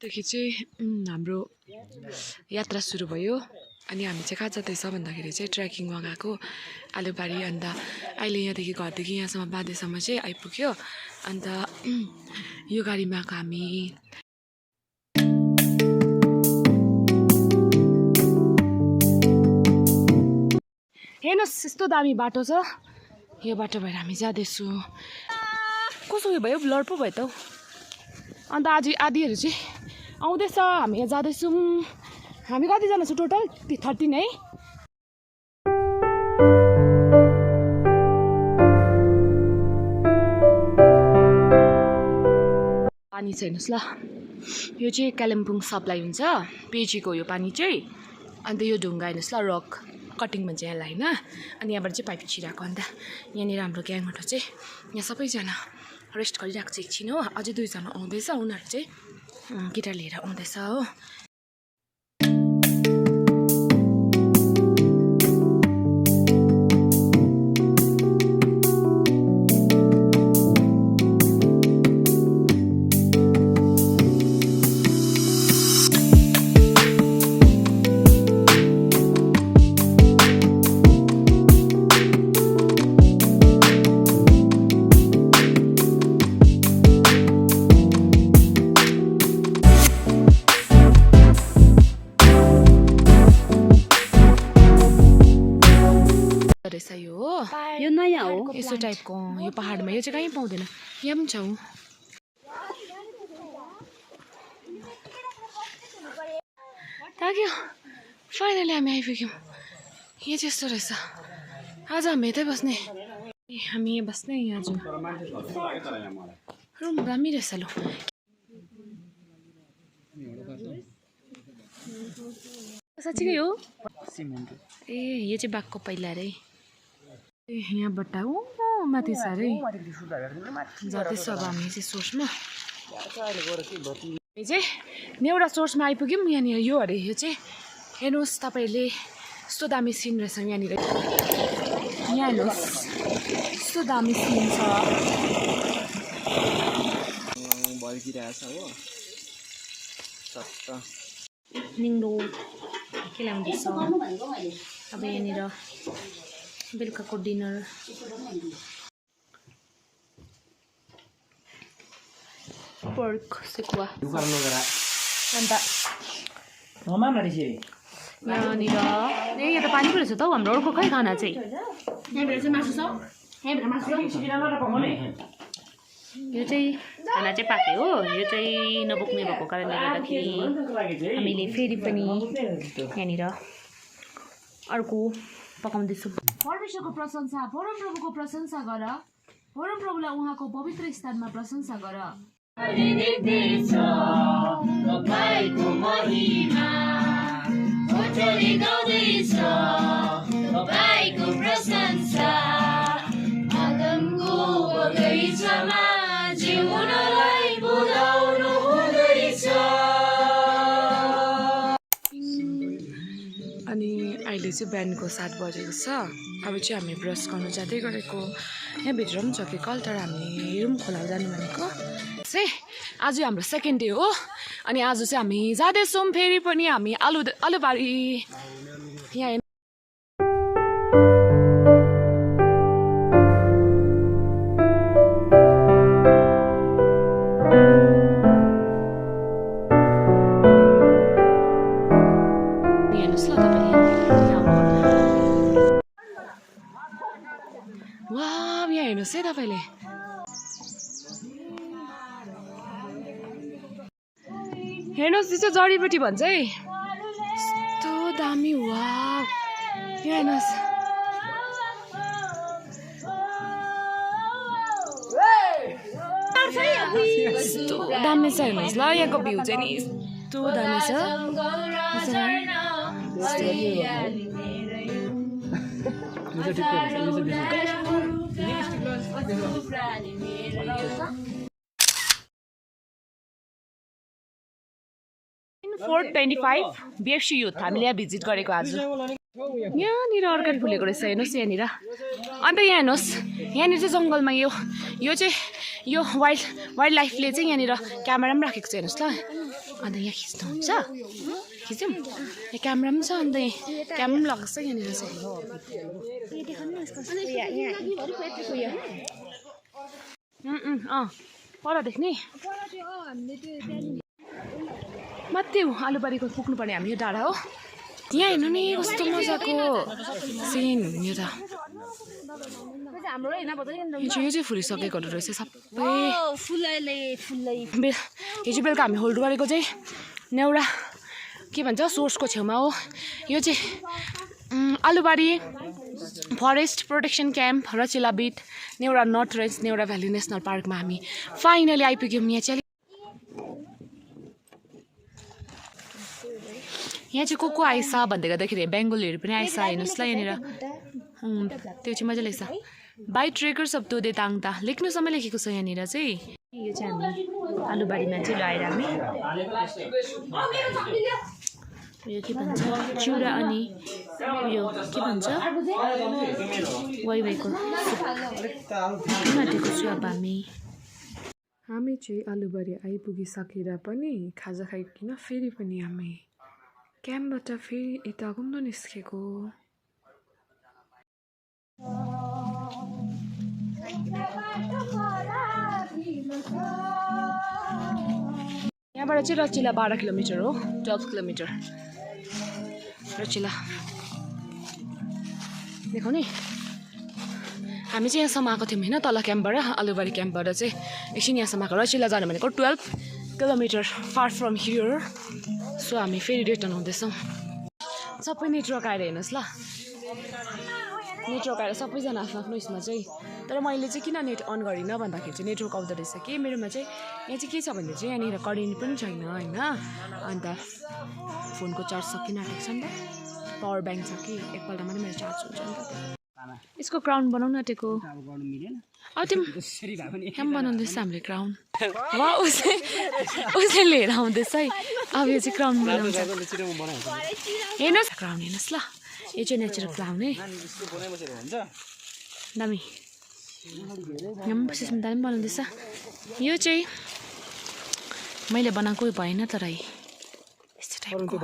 देखि चाहिँ हाम्रो यात्रा सुरु भयो अनि हामी चाहिँ कहाँ जाँदैछ भन्दाखेरि चाहिँ ट्रेकिङमा गएको आलुबारी अन्त अहिले यहाँदेखि घरदेखि यहाँसम्म बाँधेसम्म चाहिँ आइपुग्यो अन्त यो गाडीमा आएको हामी हेर्नुहोस् यस्तो दामी बाटो छ यो बाटो भएर हामी जाँदैछु कस्तो उयो भयो ब्लर पो भयो त अन्त आधीहरू चाहिँ आउँदैछ हामी यहाँ जाँदैछौँ हामी कतिजना छौँ टोटल 13 है पानी छ हेर्नुहोस् ल यो चाहिँ कालिम्पोङ सप्लाई हुन्छ पेजीको यो पानी चाहिँ अन्त यो ढुङ्गा हेर्नुहोस् ल रक कटिङ भन्छ यसलाई होइन अनि यहाँबाट चाहिँ पाइप छिराएको अन्त यहाँनिर हाम्रो ग्याङबाट चाहिँ यहाँ सबैजना रेस्ट गरिरहेको छ एकछिन हो अझै 2 जना आउँदैछ उनीहरू चाहिँ गिटार लिएर आउँदैछ हो यो नयाँ हो यस्तो टाइपको यो पहाडमा यो चाहिँ कहीँ पाउँदैन यहाँ पनि छ ताक्यो फाइनली हामी आइपुग्यौँ यहाँ चाहिँ यस्तो रहेछ आज हामी यतै बस्ने हामी यहाँ बस्ने यहाँ जाउँ रुम दामी रहेछ ल साँच्चीकै हो ए यो चाहिँ बाघको पहिला रे यहाँबाट माथि छ अरे जाँदैछु अब हामी चाहिँ सोर्समा चाहिँ नेउरा सोर्समा आइपुग्यौँ यहाँनिर यो अरे यो चाहिँ हेर्नुहोस् तपाईँहरूले यस्तो दामी सिन रहेछ यहाँनिर यहाँ हेर्नुहोस् यस्तो दामी सिन छ निङ्दो के ल्याउँदैछ अब यहाँनिर बेलुकाको डिनर पर्क सेकुवा अन्त यहाँनिर यहाँ त पानी पो रहेछ त हौ हाम्रो अर्को खै खाना चाहिँ यो चाहिँ खाना चाहिँ पाके हो यो चाहिँ नबोक्ने भएको कारणले गर्दाखेरि हामीले फेरि पनि यहाँनिर अर्को पकाउँदैछु परमेश्वरको प्रशंसा परमप्रभुको प्रशंसा गर परमप्रभुलाई उहाँको पवित्र स्थानमा प्रशंसा गर अनि अहिले चाहिँ बिहानको 7 बजेको छ अब चाहिँ हामी ब्रस गर्नु जाँदै गरेको यहाँभित्र पनि छ कि कल तर हामी हेरौँ खोला जानु भनेको चाहिँ आज हाम्रो सेकेन्ड डे हो अनि आज चाहिँ हामी जाँदैछौँ फेरि पनि हामी आलुबारी यहाँ हेर्नुहोस् है तपाईँले हेर्नुहोस् यो चाहिँ जडीबुटी भन्छ है यस्तो दामी वाउ यहाँ हेर्नुहोस् यस्तो दामी छ हेर्नुहोस् ल यहाँको भ्यू चाहिँ नि यस्तो दामी छ Fort 25 BFC युथ हामीले यहाँ भिजिट गरेको आज यहाँनिर अर्कान फुलेको रहेछ हेर्नुहोस् यहाँनिर अन्त यहाँ हेर्नुहोस् यहाँनिर चाहिँ जङ्गलमा यो चाहिँ यो वाइल्ड लाइफले चाहिँ यहाँनिर क्यामेरा पनि राखेको छ हेर्नुहोस् ल अन्त यहाँ खिच्नुहुन्छ खिच्यौँ यहाँ क्यामेरा पनि छ अन्त क्यामेरा पनि लगाएको छ यहाँनिर चाहिँ पर देख्ने माथि आलुबारीको पुग्नुपर्ने हामी यो डाँडा हो यहाँ हेर्नु नि कस्तो मजाको सिन यो त यो चाहिँ फुलिसकेकोहरू रहेछ सबै हिजो बेलुका हामी होल्ड गरेको चाहिँ नेउरा के भन्छ सोर्सको छेउमा हो यो चाहिँ Aalubari forest protection camp Rachila beat Neora north range Neora valley national पार्कमा हामी फाइनली आइपुग्यौँ यहाँ चाहिँ को आइस भन्दै गर्दाखेरि बेङ्गोलीहरू पनि आइस हेर्नुहोस् ल यहाँनिर त्यो चाहिँ मजा लाग्छ बाई ट्रेकर्स अफ तोदे ताङता लेख्नुसम्म लेखेको छ यहाँनिर चाहिँ यो चाहिँ हामी आलुबारीमा चाहिँ लगाएर हामी यो के भन्छ चिउरा अनि उयो के भन्छ वाइवाईको माटेको छु अब हामी चाहिँ आलुबारी आइपुगिसकेर पनि खाजा खाइकन फेरि पनि हामी क्याम्पबाट फेरि यता घुम्न निस्केको यहाँबाट चाहिँ रचिला 12 किलोमिटर हो 12 किलोमिटर रचिला देखाउने हामी चाहिँ यहाँसम्म आएको थियौँ होइन तल क्याम्पबाट आलुबारी क्याम्पबाट चाहिँ एकछिन यहाँसम्म आएको रचिला जानु भनेको 12 kilometre far from here so हामी फेरि रिटर्न हुँदैछौँ सबै नेटवर्क आएर हेर्नुहोस् ल नेटवर्क आएर सबैजना आफ्नो आफ्नो उसमा चाहिँ तर मैले चाहिँ किन नेट अन गरिनँ भन्दाखेरि चाहिँ नेटवर्क आउँदो रहेछ कि मेरोमा चाहिँ यहाँ चाहिँ के छ भने चाहिँ यहाँनिर करेन्ट पनि छैन होइन अन्त फोनको चार्ज सकिन आँटेको छ नि त पावर ब्याङ्क छ कि एकपल्टमा नै मेरो चार्ज हुन्छ नि त यसको क्राउन बनाउन आँटेको काम बनाउँदैछ हामीले क्राउन वा उसले लिएर आउँदैछ है अब यो चाहिँ क्राउन बनाउँछ हेर्नुहोस् क्राउन हेर्नुहोस् ल यो चाहिँ नेचुरल क्राउन है दामी यहाँ पनि दामी बनाउँदैछ यो चाहिँ मैले बनाएको भएन तर यस्तो टाइपको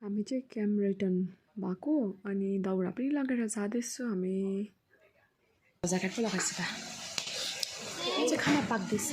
हामी चाहिँ क्याम्प रिटर्न भएको अनि दाउरा पनि लगेर जाँदैछु हामी ज्याकेट पो लगाइछ त यो चाहिँ खाना पाक्दैछ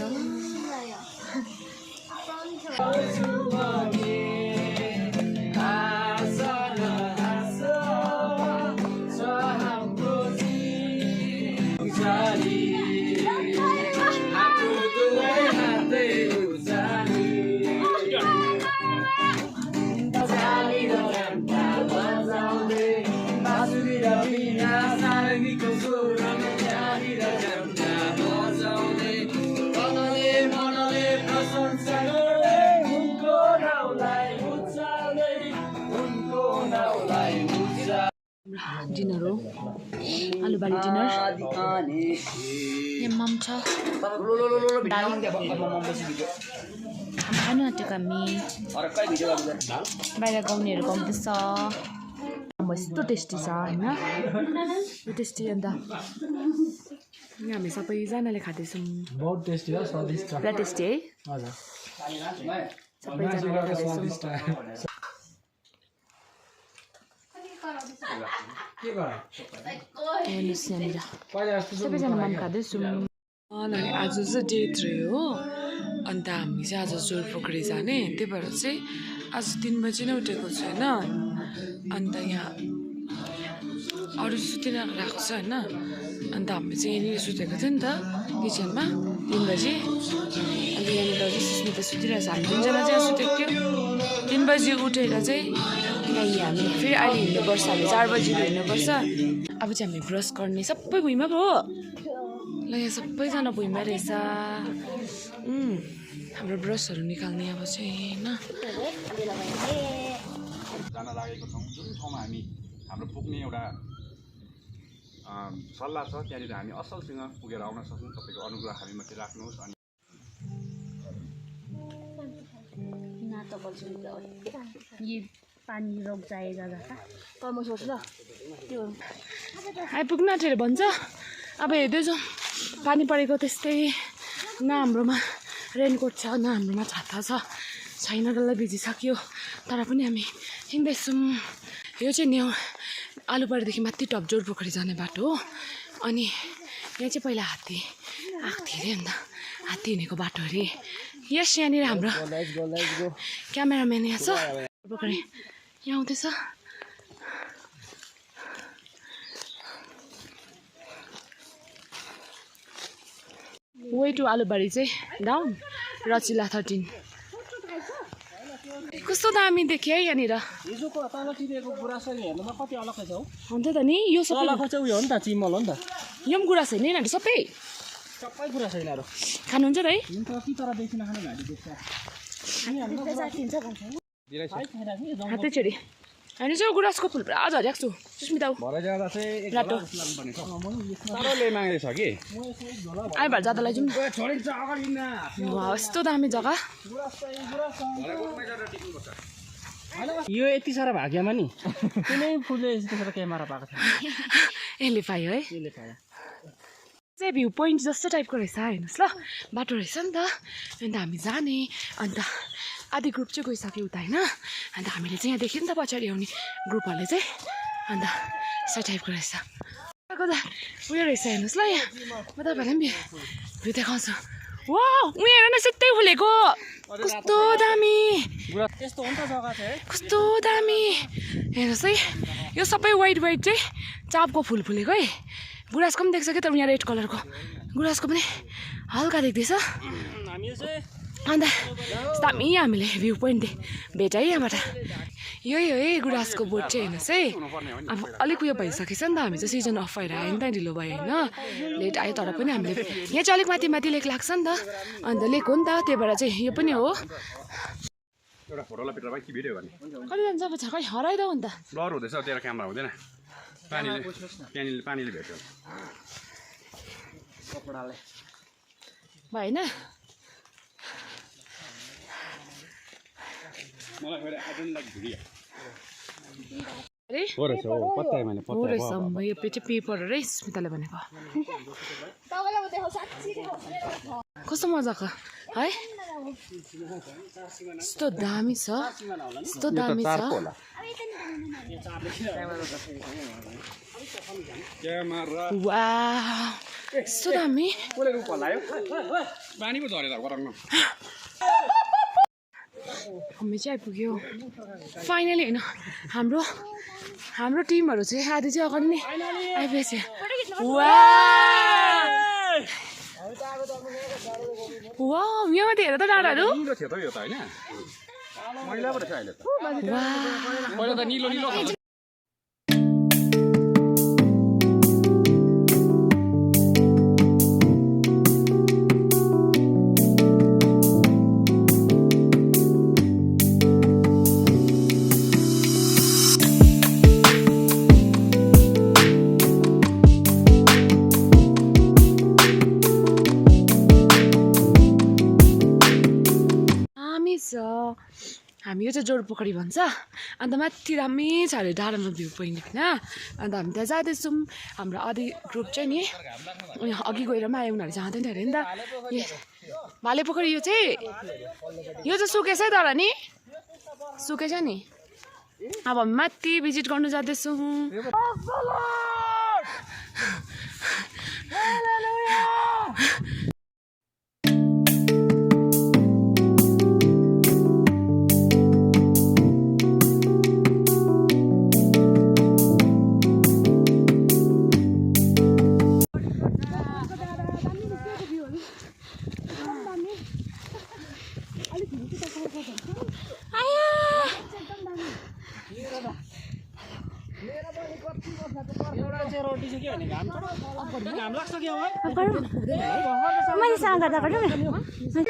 डिनर हो आलुबारी डिनर यहाँ मम छ खानु आँटेको हामी बाहिर गाउनेहरू गाउँदैछ यस्तो टेस्टी छ होइन यो टेस्टी अन्त यहाँ हामी सबैजनाले खाँदैछौँ बहुत टेस्टी हो स्वादिष्ट पुरा टेस्टी है हजुर सबैजनाले स्वादिष्ट के गर हेर्नुहोस् यहाँनिर पहिला जस्तो सबैजना मम खाँदैछौँ अनि आज चाहिँ डे 3 हो अन्त हामी चाहिँ आज जोरपोखरी जाने त्यही भएर चाहिँ आज 3 बजी नै उठेको छु होइन अन्त यहाँ अरू सुतिरहेको छ होइन अन्त हामी चाहिँ यहाँनिर सुतेको थियो नि त किचनमा 3 बजी अन्त यहाँनिर सुस्मित सुतिरहेको छ हामी 3 जना चाहिँ सुतेको थियो 3 बजी उठेर चाहिँ यहाँ हामी फेरि अहिले हिँड्नुपर्छ हामी 4 बजी हिँड्नुपर्छ अब चाहिँ हामी ब्रस गर्ने सबै भुइँमा पो ल यहाँ सबैजना भुइँमा रहेछ हाम्रो ब्रसहरू निकाल्ने अब चाहिँ होइन जान लागेको छौँ जुन ठाउँमा हामी हाम्रो पुग्ने एउटा सल्लाह छ त्यहाँनिर हामी असलसँग पुगेर आउन सक्छौँ। तपाईँको अनुग्रह हामीमाथि राख्नुहोस्। अनि ये पानी रोक जाएगा जता तर म सोच्छु त्यो आइपुग्न आँटेर भन्छ अब हेर्दैछौँ पानी परेको त्यस्तै न हाम्रोमा रेनकोट छ न हाम्रोमा छाता छ छैन डल्लै भिजिसक्यो तर पनि हामी हिँड्दैछौँ यो चाहिँ न्यु आलुबारीदेखि माथि टपजोर पोखरी जाने बाटो हो अनि यहाँ चाहिँ पहिला हात्ती आएको थियो अरे अन्त हात्ती हिँडेको बाटो अरे यस यहाँनिर हाम्रो क्यामेराम्यान यहाँ छ पोखरी यहाँ आउँदैछ वे टु आलुबारी चाहिँ डाउन रचिला 13 कस्तो दामी देख्यो है यहाँनिर हिजोको तल टिपेको गुराँसो हेर्नुमा कति अलग्गै छ हौ हुन्छ त नि यो सबै तलको चाहिँ उयो हो नि त चिमल हो नि त यो पनि गुराँस होइन यिनीहरू सबै सबै गुराँसो यिनीहरू खानुहुन्छ र है हुन त कि तर बेसी नखाने घाँटी देख्छ हातै छोरी होइन चाहिँ गुराँसको फुल पुरा झरेको छु सुस्मिता भरे जाँदा चाहिँ एक रातो। झोला जस्तो लाग्नुपर्ने छ साह्रोले माग्दैछ कि आइभर जाँदालाई जाउँ छोडिन्छ अगाडि न यस्तो दामी जग्गा यो यति साह्रो भाग्यमा नि कुनै फुलले यस्तो साह्रो क्यामेरा पाएको छैन यसले पायो है यसले पायो चाहिँ भ्यू पोइन्ट जस्तो टाइपको रहेछ हेर्नुहोस् ल बाटो रहेछ नि त अन्त हामी जाने अन्त आधी ग्रुप चाहिँ गइसक्यो उता होइन अन्त हामीले चाहिँ यहाँ देख्यो नि त पछाडि आउने ग्रुपहरूले चाहिँ अन्त यस्तो टाइपको रहेछ उयो रहेछ हेर्नुहोस् ल यहाँ म तपाईँहरूलाई पनि भ्यू देखाउँछु वा उयो हेर न सिधै फुलेको कस्तो दामी त्यस्तो हो नि त जग्गा चाहिँ कस्तो दामी हेर्नुहोस् है यो सबै वाइट वाइट चाहिँ चापको फुल फुलेको है गुराँसको पनि देख्छ क्या तर यहाँ रेड कलरको गुराँसको पनि हल्का देख्दैछ हामी चाहिँ अन्त दामी हामीले भ्यू पोइन्ट भेटाएँ यहाँबाट यही हो है गुराँसको बोट चाहिँ हेर्नुहोस् है अब अलिक उयो भइसकेछ नि त हामी चाहिँ सिजन अफ भएर आयो नि त ढिलो भयो होइन लेट आयो तर पनि हामीले यहाँ चाहिँ अलिक माथि माथि लेक लाग्छ नि त अन्त लेक हो नि त त्यही भएर चाहिँ यो पनि हो एउटा फोटोलाई भित्र कि भिडियो गर्ने कति जान्छ अब खै हराइदाउ अन्त ब्लर हुँदैछ तेरो क्यामेरा हुँदैन पानीले भेट्यो कपडाले भयो होइन मलाई फेरि आइडोन्ट लाइक भिडियो अरे हो रहेछ हो पत्तायो मैले हो रहेछ यो चाहिँ पेपर हो है स्मिताले भनेको कस्तो मजाको है यस्तो दामी छ यस्तो दामी छ क्यामेरा वाउ यस्तो दामी कसले रूप हल्लायो पानी पो झरेर गरम हामी चाहिँ आइपुग्यो फाइनली होइन हाम्रो टिमहरू चाहिँ आधी चाहिँ अगाडि नै आइपुगेछ वा यहाँ हेर त डाँडाहरू निलो थियो त यो त होइन मैला पो रहेछ अहिले त वाह पहिला त निलो निलो हामी यो चाहिँ जोरपोखरी भन्छ अन्त माथि दामी छ अरे डाँडामा भ्यू पोइन्ट होइन अन्त हामी त्यहाँ जाँदैछौँ हाम्रो आधी ग्रुप चाहिँ नि अघि गएर पनि आयो उनीहरू जाँदैन अरे नि त भाले पोखरी यो चाहिँ सुकेछ है तर नि सुकेछ नि अब हामी माथि भिजिट गर्नु जाँदैछौँ घाम लाग्छ क्या मैले सँग गर्दा गर्नु न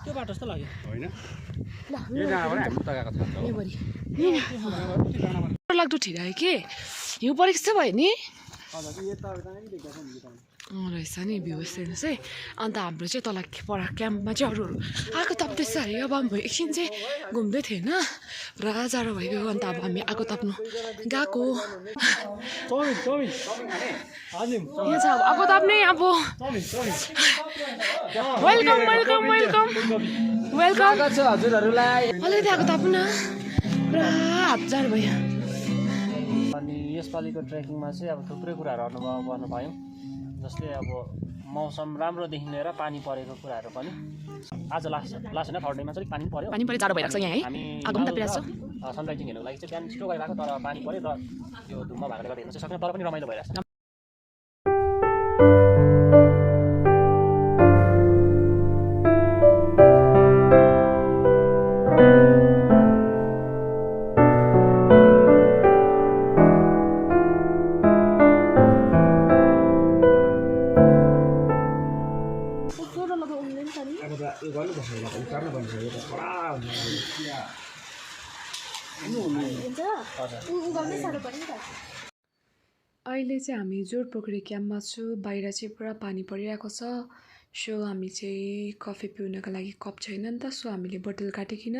त्यो बाटो जस्तो लाग्यो होइन ल यो डाँडाबाट हामी उता गएको थाहा छ यो बढी लाग्दो ठिक के हिउँ परेको जस्तो भयो नि रहेछ नि भ्यू हेर्नुहोस् है अन्त हाम्रो चाहिँ तल पर क्याम्पमा चाहिँ अरूहरू आगो ताप्दैछ अरे अब हामी एकछिन चाहिँ घुम्दै थियो होइन पुरा जाडो भइगयो अन्त अब हामी आगो ताप्नु गएको यहाँ चाहिँ अब आगो ताप्ने अब वेलकम वेलकम वेलकम वेलकम हजुरहरूलाई अलिकति आगो ताप्नु न पुरा हात जाडो भयो अनि यसपालिको ट्रेकिङमा चाहिँ अब थुप्रै कुराहरू अनुभव गर्न पायौँ जस्तै अब मौसम राम्रोदेखि लिएर पानी परेको कुराहरू पनि आज लास्ट होइन थर्ड डेमा चाहिँ पानी पऱ्यो पानी जाडो भइरहेको छ यहाँ है हामी आगो पनि तापिरहेको छ सनराइजिङ हेर्नुको लागि चाहिँ बिहान छिटो गइरहेको तर पानी पऱ्यो र त्यो धुम्म भएकोले गर्दा हेर्न चाहिँ सक्दैन तर पनि रमाइलो भइरहेको छ अहिले चाहिँ हामी जोरपोखरी क्याम्पमा छु बाहिर चाहिँ पुरा पानी परिरहेको छ सो हामी चाहिँ कफी पिउनको लागि कप छैन नि त सो हामीले बोतल काटिकन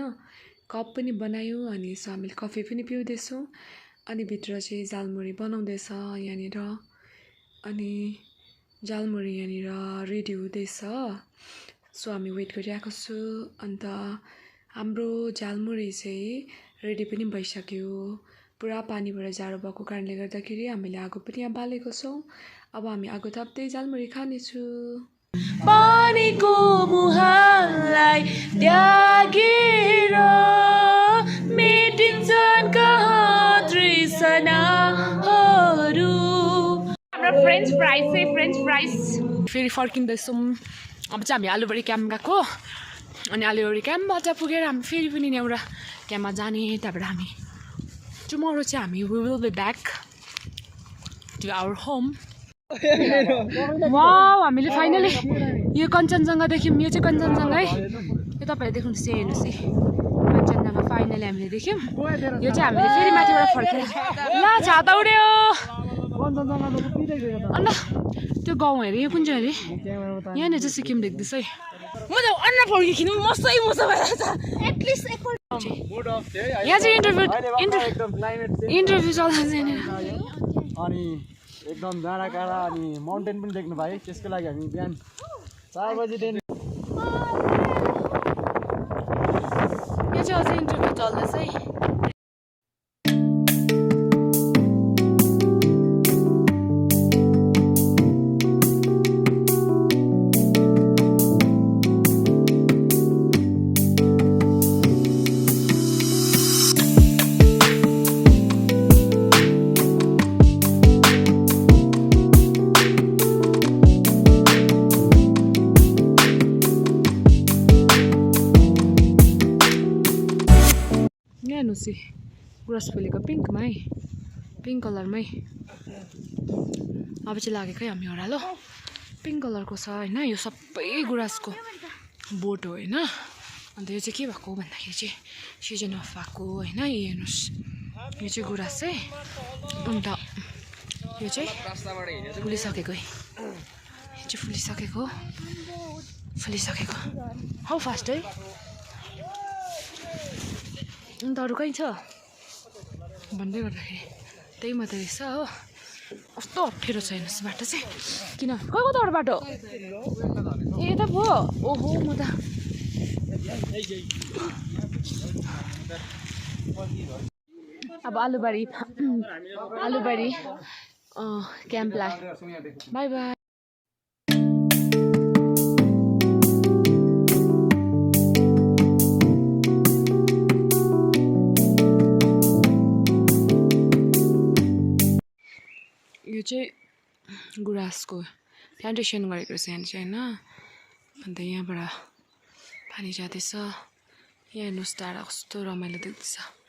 कप पनि बनायौँ अनि सो हामीले कफी पनि पिउँदैछौँ अनि भित्र चाहिँ झालमुरी बनाउँदैछ यहाँनिर अनि झालमुरी यहाँनिर रेडी हुँदैछ सो हामी वेट गरिरहेको छु अन्त हाम्रो झालमुरी चाहिँ रेडी पनि भइसक्यो पुरा पानीबाट जाडो भएको कारणले गर्दाखेरि हामीले आगो पनि यहाँ बालेको छौँ अब हामी आगो ताप्दै झालमुरी खानेछु पानीको मुहानलाई त्यागेर मेटिन्छन् कहाँ तृष्णाहरू हाम्रो फ्रेन्च फ्राइज चाहिँ फ्रेन्च फ्राइज फेरि फर्किँदैछौँ अब चाहिँ हामी आलुबारी क्याम्प गएको अनि आलुबारी क्याम्पबाट पुगेर हामी फेरि पनि एउटा क्याम्पमा जाने त्यहाँबाट हामी टुमोरो चाहिँ हामी we will be back to our home wow हामीले फाइनली यो कञ्चनजङ्घा देख्यौँ यो चाहिँ कञ्चनजङ्घा है यो तपाईँहरूले देख्नुहुन्छ हेर्नुहोस् है कञ्चनजङ्घा फाइनली हामीले देख्यौँ यो चाहिँ हामीले फेरि माथिबाट फर्केर ल छाता उड्यो अन्त त्यो गाउँ हेऱ्यो यो कुन चाहिँ अरे यहाँनिर चाहिँ सिक्किम देख्दैछ है म त अन्न फर्किनु मसै मुसो भइरहेछ एटलिस्ट यहाँ चाहिँ इन्टरभ्यू चल्दैछ यहाँनिर अनि एकदम डाँडा काँडा अनि माउन्टेन पनि देख्नु भयो त्यसको लागि हामी बिहान 4 बजीदेखि यहाँ चाहिँ अझै इन्टरभ्यू चल्दैछ है हेर्नुहोस् गुराँस फुलेको पिङ्कमै पिङ्क कलरमै अब चाहिँ लागेको है हामी ओह्रालो पिङ्क कलरको छ होइन यो सबै गुराँसको बोट हो होइन अन्त यो चाहिँ के भएको भन्दाखेरि चाहिँ सिजन अफ भएको होइन यो हेर्नुहोस् यो चाहिँ गुराँस चाहिँ अन्त यो चाहिँ फुलिसकेको है यो चाहिँ फुलिसकेको हौ फास्ट है अन्त अरू कहीँ छ भन्दै गर्दाखेरि त्यही मात्रै रहेछ हो कस्तो अप्ठ्यारो छ हेर्नुहोस् बाटो चाहिँ किन कताबाट बाटो ए यता पो ओहो म त अब आलुबारी क्याम्पलाई बाई बाई यो चाहिँ गुराँसको प्लान्टेसन गरेको रहेछ यहाँ चाहिँ होइन अन्त यहाँबाट पानी जाँदैछ यहाँ हेर्नुहोस् टाढा कस्तो रमाइलो देख्दैछ